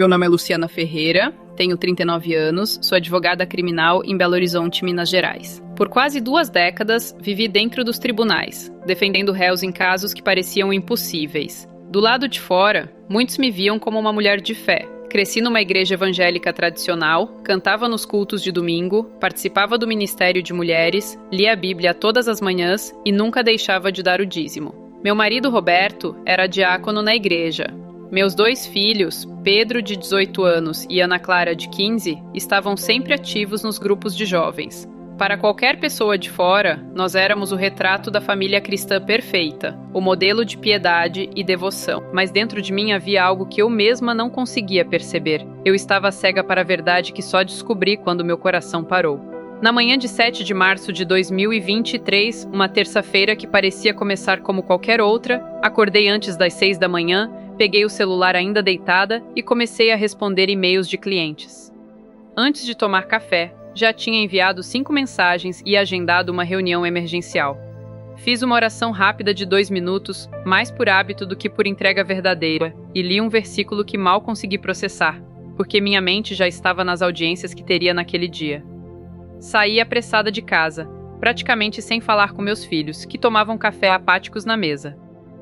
Meu nome é Luciana Ferreira, tenho 39 anos, sou advogada criminal em Belo Horizonte, Minas Gerais. Por quase 2 décadas, vivi dentro dos tribunais, defendendo réus em casos que pareciam impossíveis. Do lado de fora, muitos me viam como uma mulher de fé. Cresci numa igreja evangélica tradicional, cantava nos cultos de domingo, participava do ministério de mulheres, lia a Bíblia todas as manhãs e nunca deixava de dar o dízimo. Meu marido Roberto era diácono na igreja. Meus 2 filhos, Pedro, de 18 anos, e Ana Clara, de 15, estavam sempre ativos nos grupos de jovens. Para qualquer pessoa de fora, nós éramos o retrato da família cristã perfeita, o modelo de piedade e devoção. Mas dentro de mim havia algo que eu mesma não conseguia perceber. Eu estava cega para a verdade que só descobri quando meu coração parou. Na manhã de 7 de março de 2023, uma terça-feira que parecia começar como qualquer outra, acordei antes das 6 da manhã, peguei o celular ainda deitada e comecei a responder e-mails de clientes. Antes de tomar café, já tinha enviado 5 mensagens e agendado uma reunião emergencial. Fiz uma oração rápida de 2 minutos, mais por hábito do que por entrega verdadeira, e li um versículo que mal consegui processar, porque minha mente já estava nas audiências que teria naquele dia. Saí apressada de casa, praticamente sem falar com meus filhos, que tomavam café apáticos na mesa.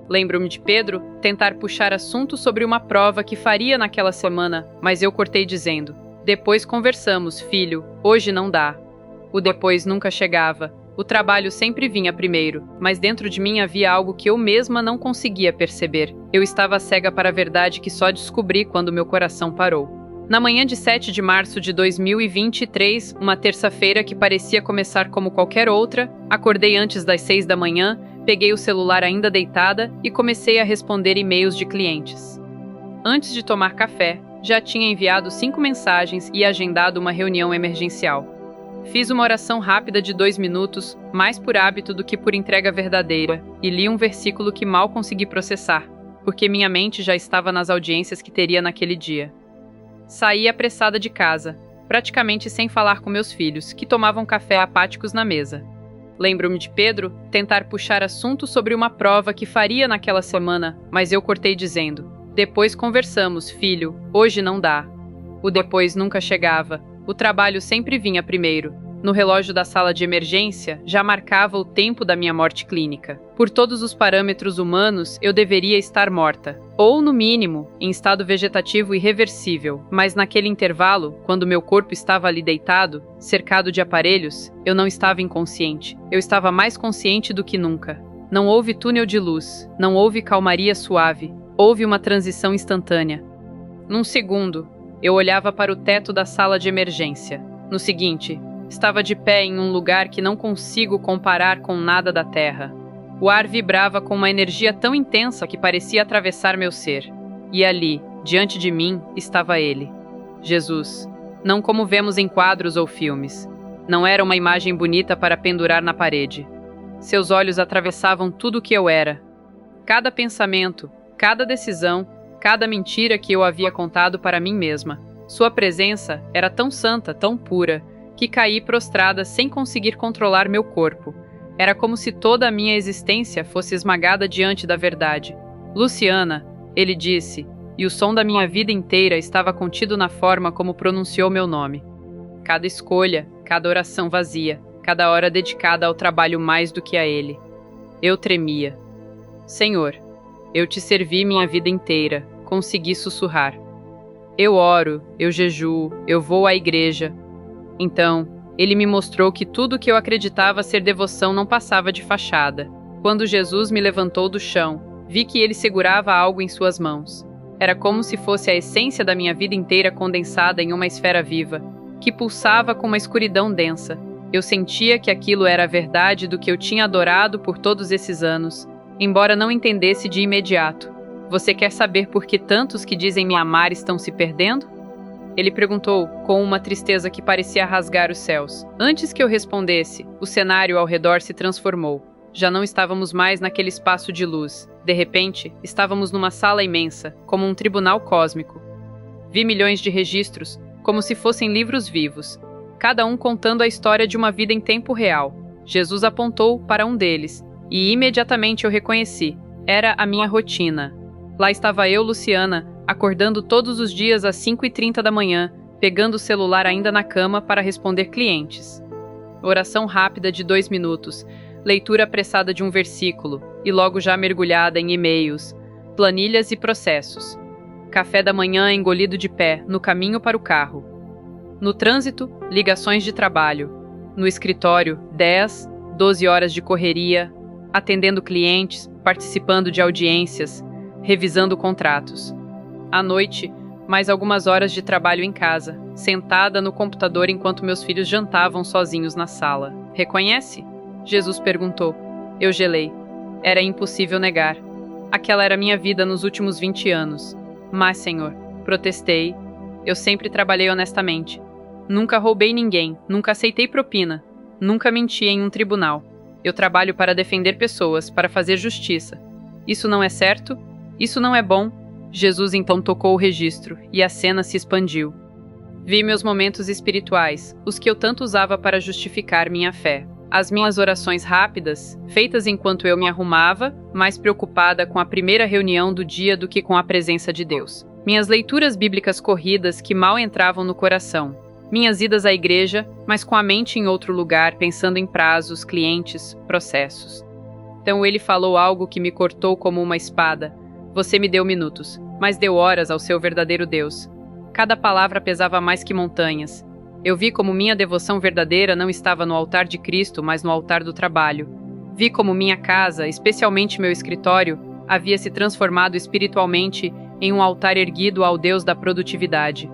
Lembro-me de Pedro tentar puxar assunto sobre uma prova que faria naquela semana, mas eu cortei dizendo: "Depois conversamos, filho, hoje não dá." O depois nunca chegava. O trabalho sempre vinha primeiro, mas dentro de mim havia algo que eu mesma não conseguia perceber. Eu estava cega para a verdade que só descobri quando meu coração parou. Na manhã de 7 de março de 2023, uma terça-feira que parecia começar como qualquer outra, acordei antes das 6 da manhã, peguei o celular ainda deitada e comecei a responder e-mails de clientes. Antes de tomar café, já tinha enviado 5 mensagens e agendado uma reunião emergencial. Fiz uma oração rápida de 2 minutos, mais por hábito do que por entrega verdadeira, e li um versículo que mal consegui processar, porque minha mente já estava nas audiências que teria naquele dia. Saí apressada de casa, praticamente sem falar com meus filhos, que tomavam café apáticos na mesa. Lembro-me de Pedro tentar puxar assunto sobre uma prova que faria naquela semana, mas eu cortei dizendo: "Depois conversamos, filho, hoje não dá." O depois nunca chegava. O trabalho sempre vinha primeiro. No relógio da sala de emergência, já marcava o tempo da minha morte clínica. Por todos os parâmetros humanos, eu deveria estar morta. Ou, no mínimo, em estado vegetativo irreversível. Mas naquele intervalo, quando meu corpo estava ali deitado, cercado de aparelhos, eu não estava inconsciente. Eu estava mais consciente do que nunca. Não houve túnel de luz. Não houve calmaria suave. Houve uma transição instantânea. Num segundo, eu olhava para o teto da sala de emergência. No seguinte, estava de pé em um lugar que não consigo comparar com nada da Terra. O ar vibrava com uma energia tão intensa que parecia atravessar meu ser. E ali, diante de mim, estava ele, Jesus. Não como vemos em quadros ou filmes. Não era uma imagem bonita para pendurar na parede. Seus olhos atravessavam tudo o que eu era. Cada pensamento, cada decisão, cada mentira que eu havia contado para mim mesma. Sua presença era tão santa, tão pura, que caí prostrada sem conseguir controlar meu corpo. Era como se toda a minha existência fosse esmagada diante da verdade. "Luciana", ele disse, e o som da minha vida inteira estava contido na forma como pronunciou meu nome. Cada escolha, cada oração vazia, cada hora dedicada ao trabalho mais do que a ele. Eu tremia. "Senhor, eu te servi minha vida inteira", consegui sussurrar. "Eu oro, eu jejuo, eu vou à igreja." Então, ele me mostrou que tudo o que eu acreditava ser devoção não passava de fachada. Quando Jesus me levantou do chão, vi que ele segurava algo em suas mãos. Era como se fosse a essência da minha vida inteira condensada em uma esfera viva, que pulsava com uma escuridão densa. Eu sentia que aquilo era a verdade do que eu tinha adorado por todos esses anos, embora não entendesse de imediato. "Você quer saber por que tantos que dizem me amar estão se perdendo?" Ele perguntou, com uma tristeza que parecia rasgar os céus. Antes que eu respondesse, o cenário ao redor se transformou. Já não estávamos mais naquele espaço de luz. De repente, estávamos numa sala imensa, como um tribunal cósmico. Vi milhões de registros, como se fossem livros vivos, cada um contando a história de uma vida em tempo real. Jesus apontou para um deles, e imediatamente eu reconheci. Era a minha rotina. Lá estava eu, Luciana, acordando todos os dias às 5h30 da manhã, pegando o celular ainda na cama para responder clientes. Oração rápida de 2 minutos, leitura apressada de um versículo e logo já mergulhada em e-mails, planilhas e processos. Café da manhã engolido de pé, no caminho para o carro. No trânsito, ligações de trabalho. No escritório, 10, 12 horas de correria, atendendo clientes, participando de audiências, revisando contratos. À noite, mais algumas horas de trabalho em casa, sentada no computador enquanto meus filhos jantavam sozinhos na sala. Reconhece? Jesus perguntou. Eu gelei. Era impossível negar. Aquela era minha vida nos últimos 20 anos. Mas, Senhor, protestei. Eu sempre trabalhei honestamente. Nunca roubei ninguém, nunca aceitei propina, nunca menti em um tribunal. Eu trabalho para defender pessoas, para fazer justiça. Isso não é certo? Isso não é bom? Jesus então tocou o registro, e a cena se expandiu. Vi meus momentos espirituais, os que eu tanto usava para justificar minha fé. As minhas orações rápidas, feitas enquanto eu me arrumava, mais preocupada com a primeira reunião do dia do que com a presença de Deus. Minhas leituras bíblicas corridas que mal entravam no coração. Minhas idas à igreja, mas com a mente em outro lugar, pensando em prazos, clientes, processos. Então ele falou algo que me cortou como uma espada. Você me deu minutos, mas deu horas ao seu verdadeiro Deus. Cada palavra pesava mais que montanhas. Eu vi como minha devoção verdadeira não estava no altar de Cristo, mas no altar do trabalho. Vi como minha casa, especialmente meu escritório, havia se transformado espiritualmente em um altar erguido ao Deus da produtividade.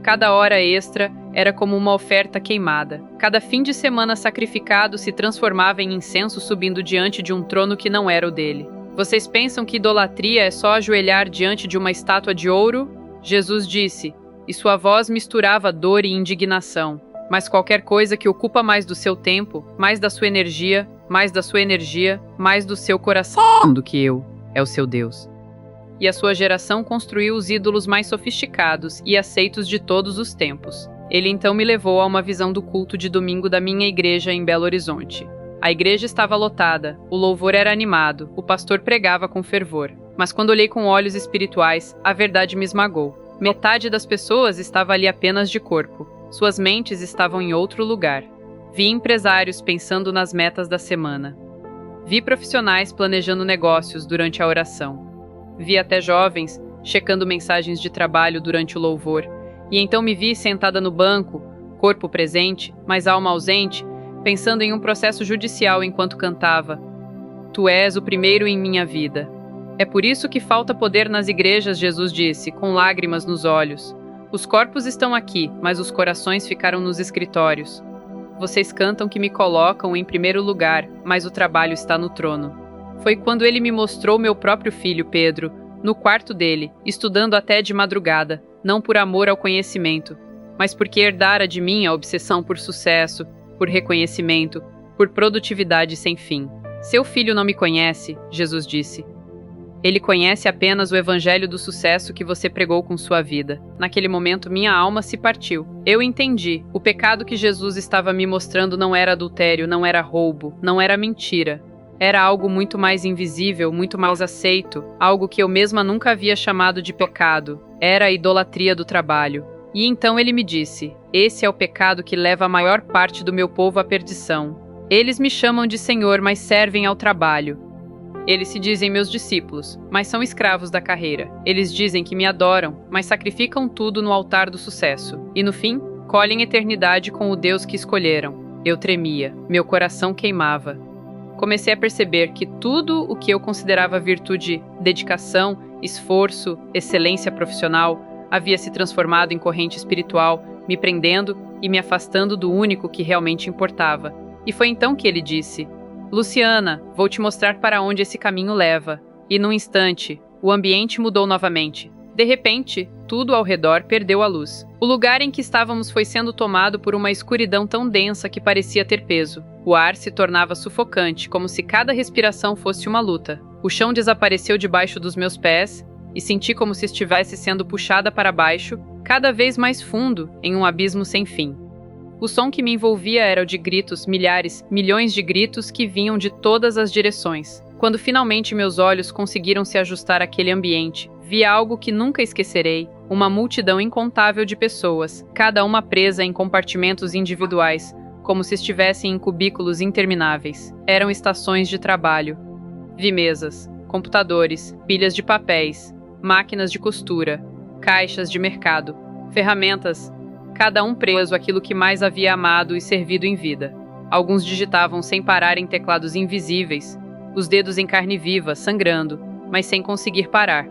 Cada hora extra era como uma oferta queimada. Cada fim de semana sacrificado se transformava em incenso subindo diante de um trono que não era o dele. Vocês pensam que idolatria é só ajoelhar diante de uma estátua de ouro? Jesus disse, e sua voz misturava dor e indignação. Mas qualquer coisa que ocupa mais do seu tempo, mais da sua energia, mais da sua energia, mais do seu coração do que eu, é o seu Deus. E a sua geração construiu os ídolos mais sofisticados e aceitos de todos os tempos. Ele então me levou a uma visão do culto de domingo da minha igreja em Belo Horizonte. A igreja estava lotada, o louvor era animado, o pastor pregava com fervor. Mas quando olhei com olhos espirituais, a verdade me esmagou. Metade das pessoas estava ali apenas de corpo. Suas mentes estavam em outro lugar. Vi empresários pensando nas metas da semana. Vi profissionais planejando negócios durante a oração. Vi até jovens checando mensagens de trabalho durante o louvor. E então me vi sentada no banco, corpo presente, mas alma ausente, pensando em um processo judicial enquanto cantava. Tu és o primeiro em minha vida. É por isso que falta poder nas igrejas, Jesus disse, com lágrimas nos olhos. Os corpos estão aqui, mas os corações ficaram nos escritórios. Vocês cantam que me colocam em primeiro lugar, mas o trabalho está no trono. Foi quando ele me mostrou meu próprio filho, Pedro, no quarto dele, estudando até de madrugada, não por amor ao conhecimento, mas porque herdara de mim a obsessão por sucesso, por reconhecimento, por produtividade sem fim. Seu filho não me conhece, Jesus disse. Ele conhece apenas o evangelho do sucesso que você pregou com sua vida. Naquele momento, minha alma se partiu. Eu entendi. O pecado que Jesus estava me mostrando não era adultério, não era roubo, não era mentira. Era algo muito mais invisível, muito mais aceito, algo que eu mesma nunca havia chamado de pecado. Era a idolatria do trabalho. E então ele me disse, esse é o pecado que leva a maior parte do meu povo à perdição. Eles me chamam de Senhor, mas servem ao trabalho. Eles se dizem meus discípulos, mas são escravos da carreira. Eles dizem que me adoram, mas sacrificam tudo no altar do sucesso. E no fim, colhem eternidade com o Deus que escolheram. Eu tremia, meu coração queimava. Comecei a perceber que tudo o que eu considerava virtude, dedicação, esforço, excelência profissional, havia se transformado em corrente espiritual, me prendendo e me afastando do único que realmente importava. E foi então que ele disse: Luciana, vou te mostrar para onde esse caminho leva. E num instante, o ambiente mudou novamente. De repente, tudo ao redor perdeu a luz. O lugar em que estávamos foi sendo tomado por uma escuridão tão densa que parecia ter peso. O ar se tornava sufocante, como se cada respiração fosse uma luta. O chão desapareceu debaixo dos meus pés e senti como se estivesse sendo puxada para baixo, cada vez mais fundo, em um abismo sem fim. O som que me envolvia era o de gritos, milhares, milhões de gritos que vinham de todas as direções. Quando finalmente meus olhos conseguiram se ajustar àquele ambiente, Vi algo que nunca esquecerei, uma multidão incontável de pessoas, cada uma presa em compartimentos individuais, como se estivessem em cubículos intermináveis. Eram estações de trabalho. Vi mesas, computadores, pilhas de papéis, máquinas de costura, caixas de mercado, ferramentas, cada um preso àquilo que mais havia amado e servido em vida. Alguns digitavam sem parar em teclados invisíveis, os dedos em carne viva, sangrando, mas sem conseguir parar.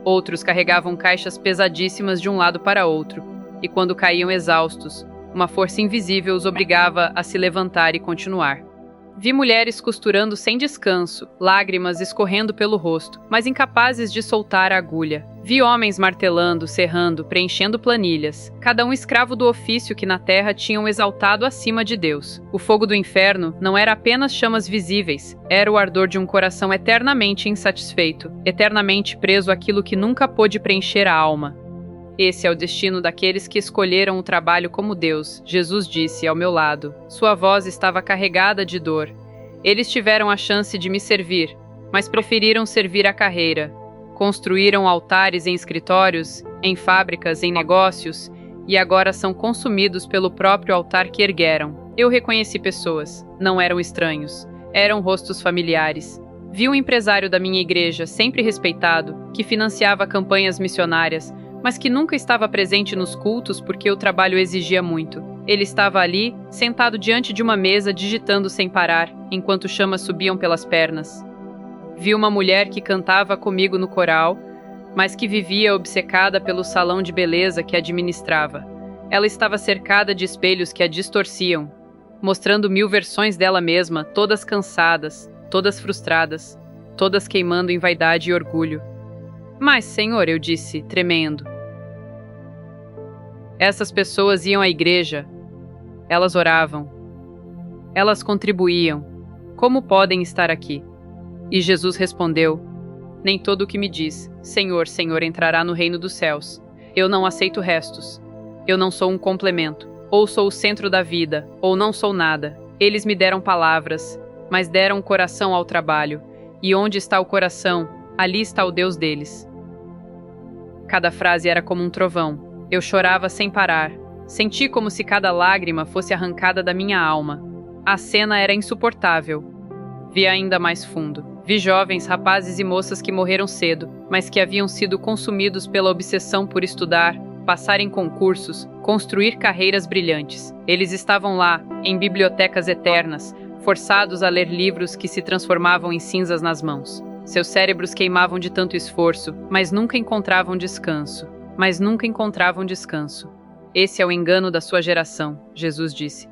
Outros carregavam caixas pesadíssimas de um lado para outro, e quando caíam exaustos, uma força invisível os obrigava a se levantar e continuar. Vi mulheres costurando sem descanso, lágrimas escorrendo pelo rosto, mas incapazes de soltar a agulha. Vi homens martelando, serrando, preenchendo planilhas, cada um escravo do ofício que na terra tinham exaltado acima de Deus. O fogo do inferno não era apenas chamas visíveis, era o ardor de um coração eternamente insatisfeito, eternamente preso àquilo que nunca pôde preencher a alma. Esse é o destino daqueles que escolheram o trabalho como Deus, Jesus disse ao meu lado. Sua voz estava carregada de dor. Eles tiveram a chance de me servir, mas preferiram servir a carreira. Construíram altares em escritórios, em fábricas, em negócios, e agora são consumidos pelo próprio altar que ergueram. Eu reconheci pessoas. Não eram estranhos. Eram rostos familiares. Vi um empresário da minha igreja, sempre respeitado, que financiava campanhas missionárias, mas que nunca estava presente nos cultos porque o trabalho exigia muito. Ele estava ali, sentado diante de uma mesa, digitando sem parar, enquanto chamas subiam pelas pernas. Vi uma mulher que cantava comigo no coral, mas que vivia obcecada pelo salão de beleza que administrava. Ela estava cercada de espelhos que a distorciam, mostrando 1000 versões dela mesma, todas cansadas, todas frustradas, todas queimando em vaidade e orgulho. Mas, Senhor, eu disse, tremendo. Essas pessoas iam à igreja. Elas oravam. Elas contribuíam. Como podem estar aqui? E Jesus respondeu, nem todo o que me diz, Senhor, Senhor, entrará no reino dos céus. Eu não aceito restos. Eu não sou um complemento. Ou sou o centro da vida, ou não sou nada. Eles me deram palavras, mas deram o coração ao trabalho. E onde está o coração, ali está o Deus deles. Cada frase era como um trovão. Eu chorava sem parar. Senti como se cada lágrima fosse arrancada da minha alma. A cena era insuportável. Vi ainda mais fundo. Vi jovens, rapazes e moças que morreram cedo, mas que haviam sido consumidos pela obsessão por estudar, passar em concursos, construir carreiras brilhantes. Eles estavam lá, em bibliotecas eternas, forçados a ler livros que se transformavam em cinzas nas mãos. Seus cérebros queimavam de tanto esforço, mas nunca encontravam descanso. Esse é o engano da sua geração, Jesus disse.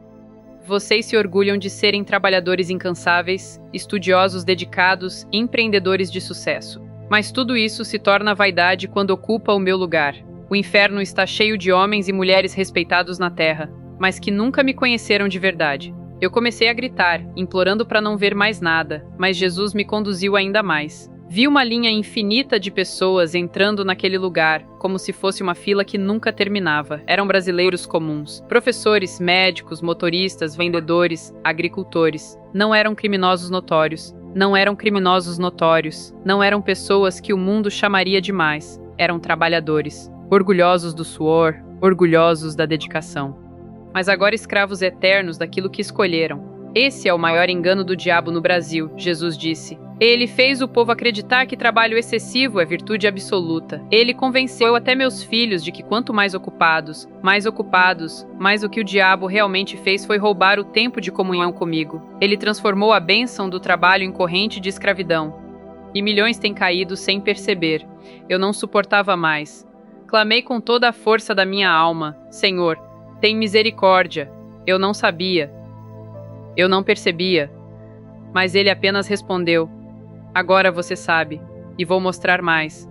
Vocês se orgulham de serem trabalhadores incansáveis, estudiosos dedicados, empreendedores de sucesso. Mas tudo isso se torna vaidade quando ocupa o meu lugar. O inferno está cheio de homens e mulheres respeitados na terra, mas que nunca me conheceram de verdade. Eu comecei a gritar, implorando para não ver mais nada, mas Jesus me conduziu ainda mais. Vi uma linha infinita de pessoas entrando naquele lugar, como se fosse uma fila que nunca terminava. Eram brasileiros comuns, professores, médicos, motoristas, vendedores, agricultores. Não eram criminosos notórios. Não eram pessoas que o mundo chamaria de mais. Eram trabalhadores, orgulhosos do suor, orgulhosos da dedicação. Mas agora escravos eternos daquilo que escolheram. Esse é o maior engano do diabo no Brasil, Jesus disse. Ele fez o povo acreditar que trabalho excessivo é virtude absoluta. Ele convenceu até meus filhos de que quanto mais ocupados, mas o que o diabo realmente fez foi roubar o tempo de comunhão comigo. Ele transformou a bênção do trabalho em corrente de escravidão. E milhões têm caído sem perceber. Eu não suportava mais. Clamei com toda a força da minha alma, Senhor, tem misericórdia. Eu não sabia. Eu não percebia. Mas ele apenas respondeu, agora você sabe, e vou mostrar mais.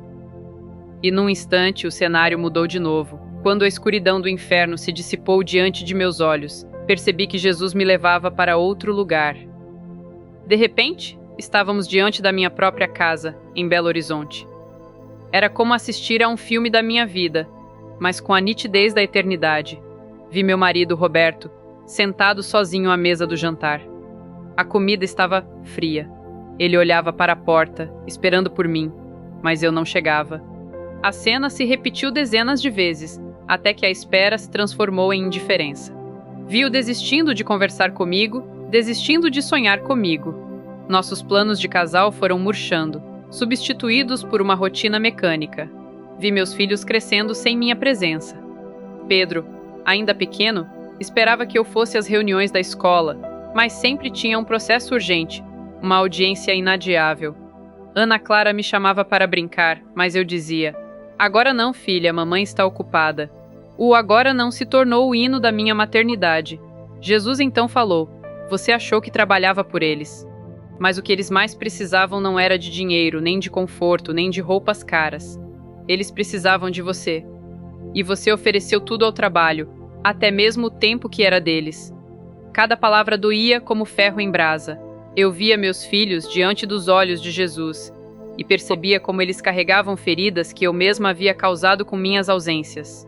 E num instante o cenário mudou de novo. Quando a escuridão do inferno se dissipou diante de meus olhos, percebi que Jesus me levava para outro lugar. De repente, estávamos diante da minha própria casa, em Belo Horizonte. Era como assistir a um filme da minha vida, mas com a nitidez da eternidade. Vi meu marido, Roberto, sentado sozinho à mesa do jantar. A comida estava fria. Ele olhava para a porta, esperando por mim, mas eu não chegava. A cena se repetiu dezenas de vezes, até que a espera se transformou em indiferença. Vi-o desistindo de conversar comigo, desistindo de sonhar comigo. Nossos planos de casal foram murchando, substituídos por uma rotina mecânica. Vi meus filhos crescendo sem minha presença. Pedro, ainda pequeno, esperava que eu fosse às reuniões da escola, mas sempre tinha um processo urgente, uma audiência inadiável. Ana Clara me chamava para brincar, mas eu dizia: "Agora não, filha, mamãe está ocupada." O agora não se tornou o hino da minha maternidade. Jesus então falou: "Você achou que trabalhava por eles." Mas o que eles mais precisavam não era de dinheiro, nem de conforto, nem de roupas caras. Eles precisavam de você. E você ofereceu tudo ao trabalho, até mesmo o tempo que era deles. Cada palavra doía como ferro em brasa. Eu via meus filhos diante dos olhos de Jesus e percebia como eles carregavam feridas que eu mesma havia causado com minhas ausências.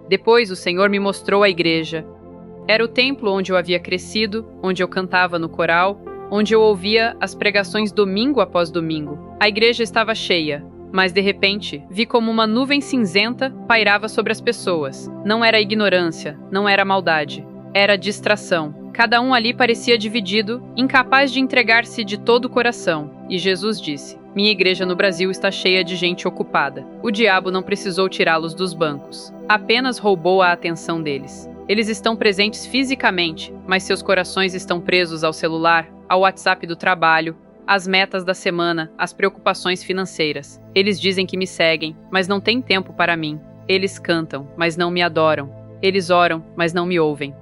Depois o Senhor me mostrou a igreja. Era o templo onde eu havia crescido, onde eu cantava no coral, onde eu ouvia as pregações domingo após domingo. A igreja estava cheia, mas de repente vi como uma nuvem cinzenta pairava sobre as pessoas. Não era ignorância, não era maldade, era distração. Cada um ali parecia dividido, incapaz de entregar-se de todo o coração. E Jesus disse: "Minha igreja no Brasil está cheia de gente ocupada." O diabo não precisou tirá-los dos bancos, apenas roubou a atenção deles. Eles estão presentes fisicamente, mas seus corações estão presos ao celular, ao WhatsApp do trabalho, às metas da semana, às preocupações financeiras. Eles dizem que me seguem, mas não têm tempo para mim. Eles cantam, mas não me adoram. Eles oram, mas não me ouvem.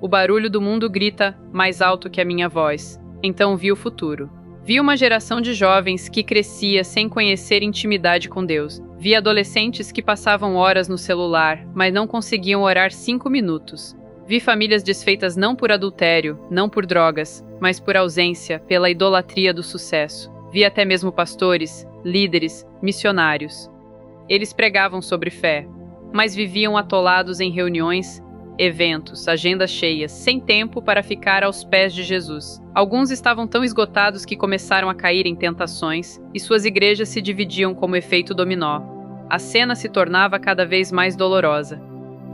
O barulho do mundo grita mais alto que a minha voz. Então vi o futuro. Vi uma geração de jovens que crescia sem conhecer intimidade com Deus. Vi adolescentes que passavam horas no celular, mas não conseguiam orar 5 minutos. Vi famílias desfeitas não por adultério, não por drogas, mas por ausência, pela idolatria do sucesso. Vi até mesmo pastores, líderes, missionários. Eles pregavam sobre fé, mas viviam atolados em reuniões, eventos, agendas cheias, sem tempo para ficar aos pés de Jesus. Alguns estavam tão esgotados que começaram a cair em tentações, e suas igrejas se dividiam como efeito dominó. A cena se tornava cada vez mais dolorosa.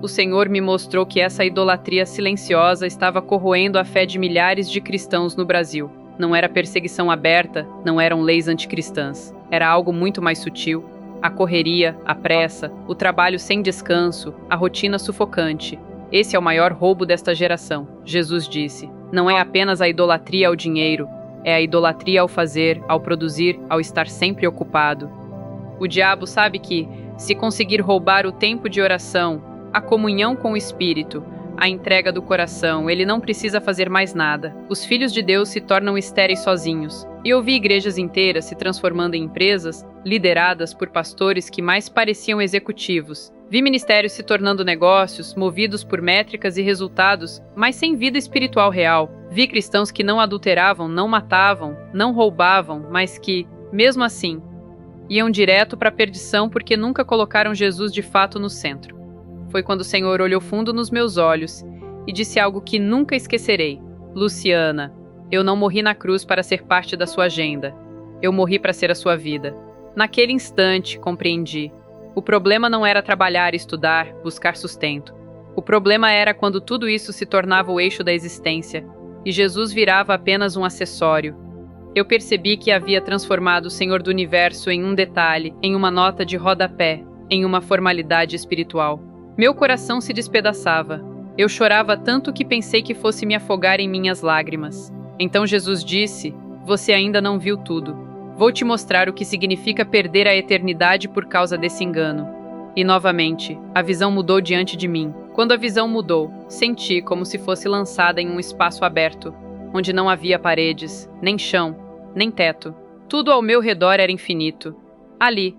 O Senhor me mostrou que essa idolatria silenciosa estava corroendo a fé de milhares de cristãos no Brasil. Não era perseguição aberta, não eram leis anticristãs. Era algo muito mais sutil. A correria, a pressa, o trabalho sem descanso, a rotina sufocante. Esse é o maior roubo desta geração, Jesus disse. Não é apenas a idolatria ao dinheiro, é a idolatria ao fazer, ao produzir, ao estar sempre ocupado. O diabo sabe que, se conseguir roubar o tempo de oração, a comunhão com o Espírito, a entrega do coração, ele não precisa fazer mais nada. Os filhos de Deus se tornam estéreis sozinhos. E eu vi igrejas inteiras se transformando em empresas, lideradas por pastores que mais pareciam executivos. Vi ministérios se tornando negócios, movidos por métricas e resultados, mas sem vida espiritual real. Vi cristãos que não adulteravam, não matavam, não roubavam, mas que, mesmo assim, iam direto para a perdição porque nunca colocaram Jesus de fato no centro. Foi quando o Senhor olhou fundo nos meus olhos e disse algo que nunca esquecerei. Luciana, eu não morri na cruz para ser parte da sua agenda. Eu morri para ser a sua vida. Naquele instante, compreendi. O problema não era trabalhar, estudar, buscar sustento. O problema era quando tudo isso se tornava o eixo da existência e Jesus virava apenas um acessório. Eu percebi que havia transformado o Senhor do Universo em um detalhe, em uma nota de rodapé, em uma formalidade espiritual. Meu coração se despedaçava. Eu chorava tanto que pensei que fosse me afogar em minhas lágrimas. Então Jesus disse: "Você ainda não viu tudo. Vou te mostrar o que significa perder a eternidade por causa desse engano." E novamente, a visão mudou diante de mim. Quando a visão mudou, senti como se fosse lançada em um espaço aberto, onde não havia paredes, nem chão, nem teto. Tudo ao meu redor era infinito. Ali,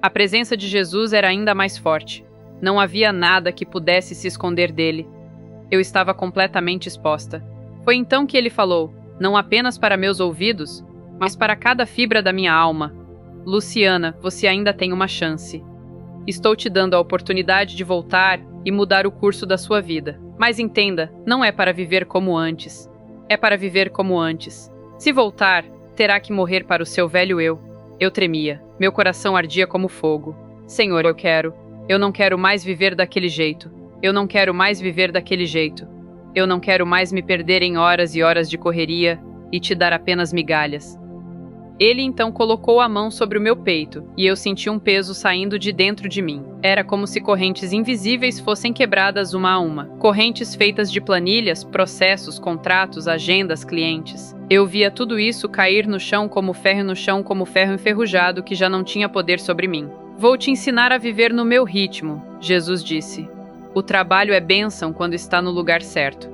a presença de Jesus era ainda mais forte. Não havia nada que pudesse se esconder dele. Eu estava completamente exposta. Foi então que ele falou, não apenas para meus ouvidos, mas para cada fibra da minha alma: "Luciana, você ainda tem uma chance. Estou te dando a oportunidade de voltar e mudar o curso da sua vida. Mas entenda, não é para viver como antes. É para viver como antes. Se voltar, terá que morrer para o seu velho eu." Eu tremia. Meu coração ardia como fogo. Senhor, eu não quero mais viver daquele jeito. Eu não quero mais viver daquele jeito. Eu não quero mais me perder em horas e horas de correria e te dar apenas migalhas. Ele então colocou a mão sobre o meu peito, e eu senti um peso saindo de dentro de mim. Era como se correntes invisíveis fossem quebradas uma a uma. Correntes feitas de planilhas, processos, contratos, agendas, clientes. Eu via tudo isso cair no chão, como ferro enferrujado que já não tinha poder sobre mim. Vou te ensinar a viver no meu ritmo, Jesus disse. O trabalho é bênção quando está no lugar certo.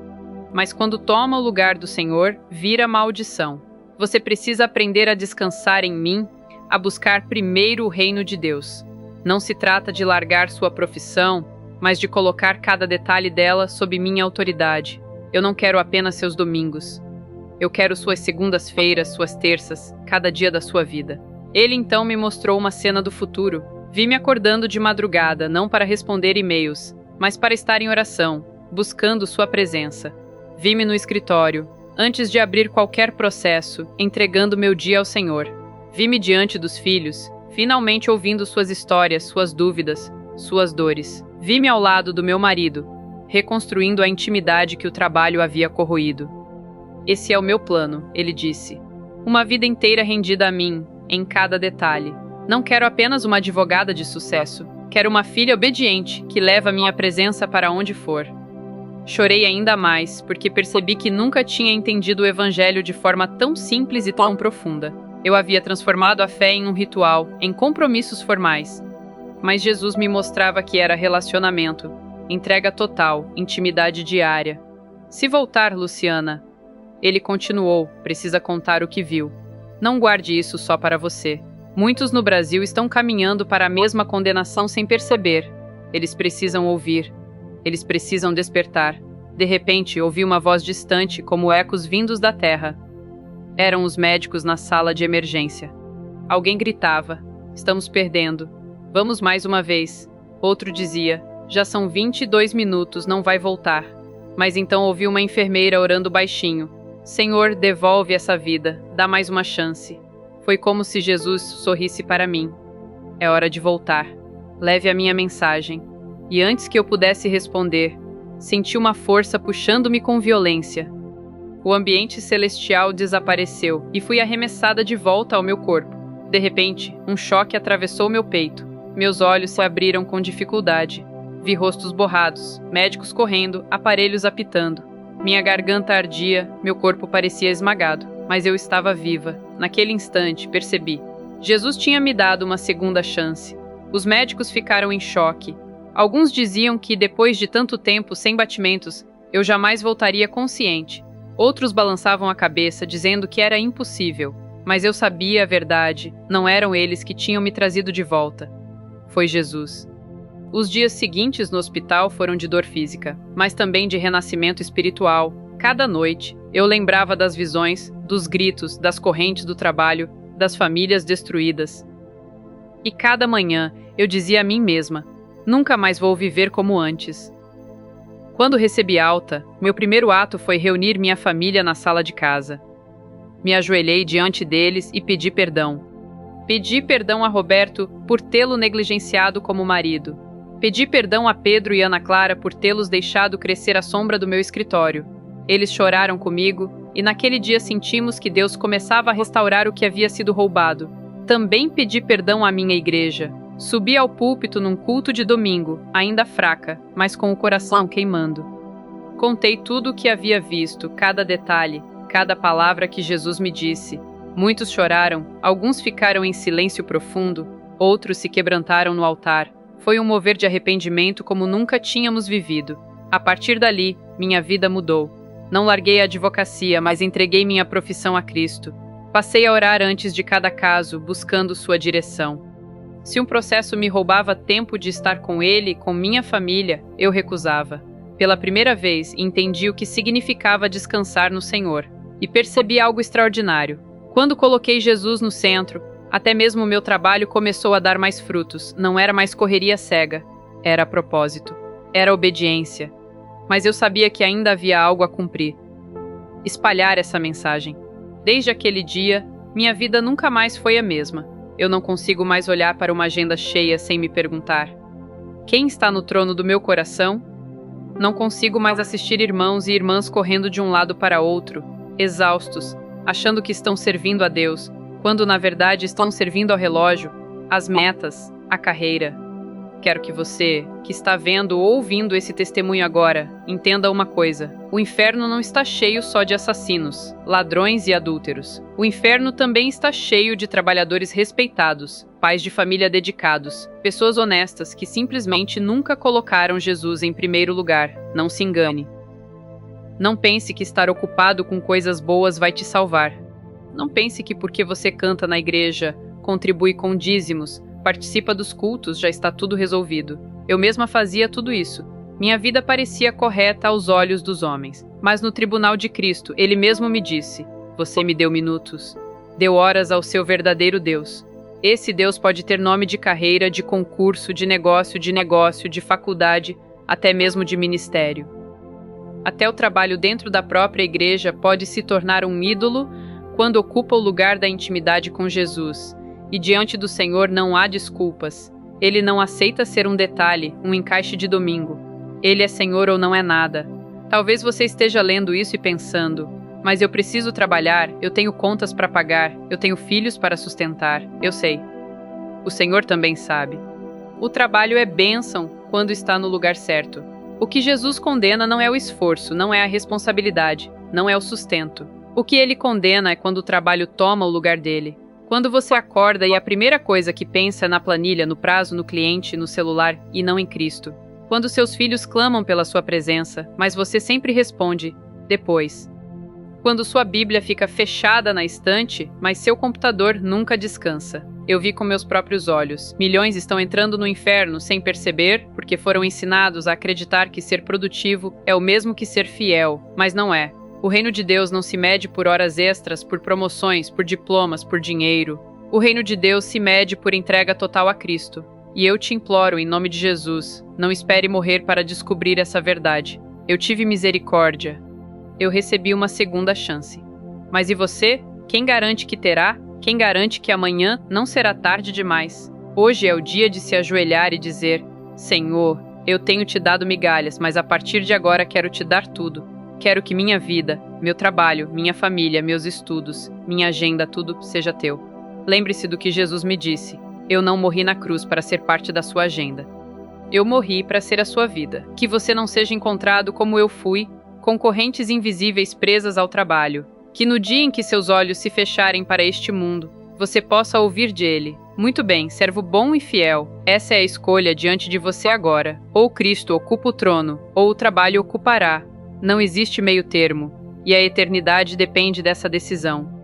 Mas quando toma o lugar do Senhor, vira maldição. Você precisa aprender a descansar em mim, a buscar primeiro o reino de Deus. Não se trata de largar sua profissão, mas de colocar cada detalhe dela sob minha autoridade. Eu não quero apenas seus domingos. Eu quero suas segundas-feiras, suas terças, cada dia da sua vida. Ele então me mostrou uma cena do futuro. Vi-me acordando de madrugada, não para responder e-mails, mas para estar em oração, buscando sua presença. Vi-me no escritório, antes de abrir qualquer processo, entregando meu dia ao Senhor. Vi-me diante dos filhos, finalmente ouvindo suas histórias, suas dúvidas, suas dores. Vi-me ao lado do meu marido, reconstruindo a intimidade que o trabalho havia corroído. Esse é o meu plano, ele disse. Uma vida inteira rendida a mim, em cada detalhe. Não quero apenas uma advogada de sucesso. Quero uma filha obediente, que leva minha presença para onde for. Chorei ainda mais, porque percebi que nunca tinha entendido o Evangelho de forma tão simples e tão profunda. Eu havia transformado a fé em um ritual, em compromissos formais. Mas Jesus me mostrava que era relacionamento, entrega total, intimidade diária. Se voltar, Luciana, ele continuou, precisa contar o que viu. Não guarde isso só para você. Muitos no Brasil estão caminhando para a mesma condenação sem perceber. Eles precisam ouvir. Eles precisam despertar. De repente, ouvi uma voz distante, como ecos vindos da terra. Eram os médicos na sala de emergência. Alguém gritava: "Estamos perdendo. Vamos mais uma vez." Outro dizia: "Já são 22 minutos, não vai voltar." Mas então ouvi uma enfermeira orando baixinho: "Senhor, devolve essa vida, dá mais uma chance." Foi como se Jesus sorrisse para mim. "É hora de voltar. Leve a minha mensagem." E antes que eu pudesse responder, senti uma força puxando-me com violência. O ambiente celestial desapareceu e fui arremessada de volta ao meu corpo. De repente, um choque atravessou meu peito. Meus olhos se abriram com dificuldade. Vi rostos borrados, médicos correndo, aparelhos apitando. Minha garganta ardia, meu corpo parecia esmagado, mas eu estava viva. Naquele instante, percebi. Jesus tinha me dado uma segunda chance. Os médicos ficaram em choque. Alguns diziam que, depois de tanto tempo sem batimentos, eu jamais voltaria consciente. Outros balançavam a cabeça, dizendo que era impossível. Mas eu sabia a verdade, não eram eles que tinham me trazido de volta. Foi Jesus. Os dias seguintes no hospital foram de dor física, mas também de renascimento espiritual. Cada noite, eu lembrava das visões, dos gritos, das correntes do trabalho, das famílias destruídas. E cada manhã, eu dizia a mim mesma: nunca mais vou viver como antes. Quando recebi alta, meu primeiro ato foi reunir minha família na sala de casa. Me ajoelhei diante deles e pedi perdão. Pedi perdão a Roberto por tê-lo negligenciado como marido. Pedi perdão a Pedro e Ana Clara por tê-los deixado crescer à sombra do meu escritório. Eles choraram comigo e naquele dia sentimos que Deus começava a restaurar o que havia sido roubado. Também pedi perdão à minha igreja. Subi ao púlpito num culto de domingo, ainda fraca, mas com o coração queimando. Contei tudo o que havia visto, cada detalhe, cada palavra que Jesus me disse. Muitos choraram, alguns ficaram em silêncio profundo, outros se quebrantaram no altar. Foi um mover de arrependimento como nunca tínhamos vivido. A partir dali, minha vida mudou. Não larguei a advocacia, mas entreguei minha profissão a Cristo. Passei a orar antes de cada caso, buscando sua direção. Se um processo me roubava tempo de estar com ele, com minha família, eu recusava. Pela primeira vez, entendi o que significava descansar no Senhor. E percebi algo extraordinário. Quando coloquei Jesus no centro, até mesmo o meu trabalho começou a dar mais frutos. Não era mais correria cega. Era propósito. Era obediência. Mas eu sabia que ainda havia algo a cumprir. Espalhar essa mensagem. Desde aquele dia, minha vida nunca mais foi a mesma. Eu não consigo mais olhar para uma agenda cheia sem me perguntar: quem está no trono do meu coração? Não consigo mais assistir irmãos e irmãs correndo de um lado para outro, exaustos, achando que estão servindo a Deus, quando na verdade estão servindo ao relógio, às metas, à carreira. Quero que você, que está vendo ou ouvindo esse testemunho agora, entenda uma coisa: o inferno não está cheio só de assassinos, ladrões e adúlteros. O inferno também está cheio de trabalhadores respeitados, pais de família dedicados, pessoas honestas que simplesmente nunca colocaram Jesus em primeiro lugar. Não se engane. Não pense que estar ocupado com coisas boas vai te salvar. Não pense que porque você canta na igreja, contribui com dízimos, participa dos cultos, já está tudo resolvido. Eu mesma fazia tudo isso. Minha vida parecia correta aos olhos dos homens. Mas no tribunal de Cristo, Ele mesmo me disse: você me deu minutos. Deu horas ao seu verdadeiro Deus. Esse Deus pode ter nome de carreira, de concurso, de negócio, de faculdade, até mesmo de ministério. Até o trabalho dentro da própria igreja pode se tornar um ídolo quando ocupa o lugar da intimidade com Jesus. E diante do Senhor não há desculpas. Ele não aceita ser um detalhe, um encaixe de domingo. Ele é Senhor ou não é nada. Talvez você esteja lendo isso e pensando: mas eu preciso trabalhar, eu tenho contas para pagar, eu tenho filhos para sustentar. Eu sei. O Senhor também sabe. O trabalho é bênção quando está no lugar certo. O que Jesus condena não é o esforço, não é a responsabilidade, não é o sustento. O que ele condena é quando o trabalho toma o lugar dele. Quando você acorda e a primeira coisa que pensa é na planilha, no prazo, no cliente, no celular e não em Cristo. Quando seus filhos clamam pela sua presença, mas você sempre responde: depois. Quando sua Bíblia fica fechada na estante, mas seu computador nunca descansa. Eu vi com meus próprios olhos. Milhões estão entrando no inferno sem perceber, porque foram ensinados a acreditar que ser produtivo é o mesmo que ser fiel, mas não é. O reino de Deus não se mede por horas extras, por promoções, por diplomas, por dinheiro. O reino de Deus se mede por entrega total a Cristo. E eu te imploro, em nome de Jesus, não espere morrer para descobrir essa verdade. Eu tive misericórdia. Eu recebi uma segunda chance. Mas e você? Quem garante que terá? Quem garante que amanhã não será tarde demais? Hoje é o dia de se ajoelhar e dizer: Senhor, eu tenho te dado migalhas, mas a partir de agora quero te dar tudo. Quero que minha vida, meu trabalho, minha família, meus estudos, minha agenda, tudo seja teu. Lembre-se do que Jesus me disse: eu não morri na cruz para ser parte da sua agenda. Eu morri para ser a sua vida. Que você não seja encontrado como eu fui, com correntes invisíveis presas ao trabalho. Que no dia em que seus olhos se fecharem para este mundo, você possa ouvir de ele: muito bem, servo bom e fiel. Essa é a escolha diante de você agora. Ou Cristo ocupa o trono, ou o trabalho ocupará. Não existe meio termo, e a eternidade depende dessa decisão.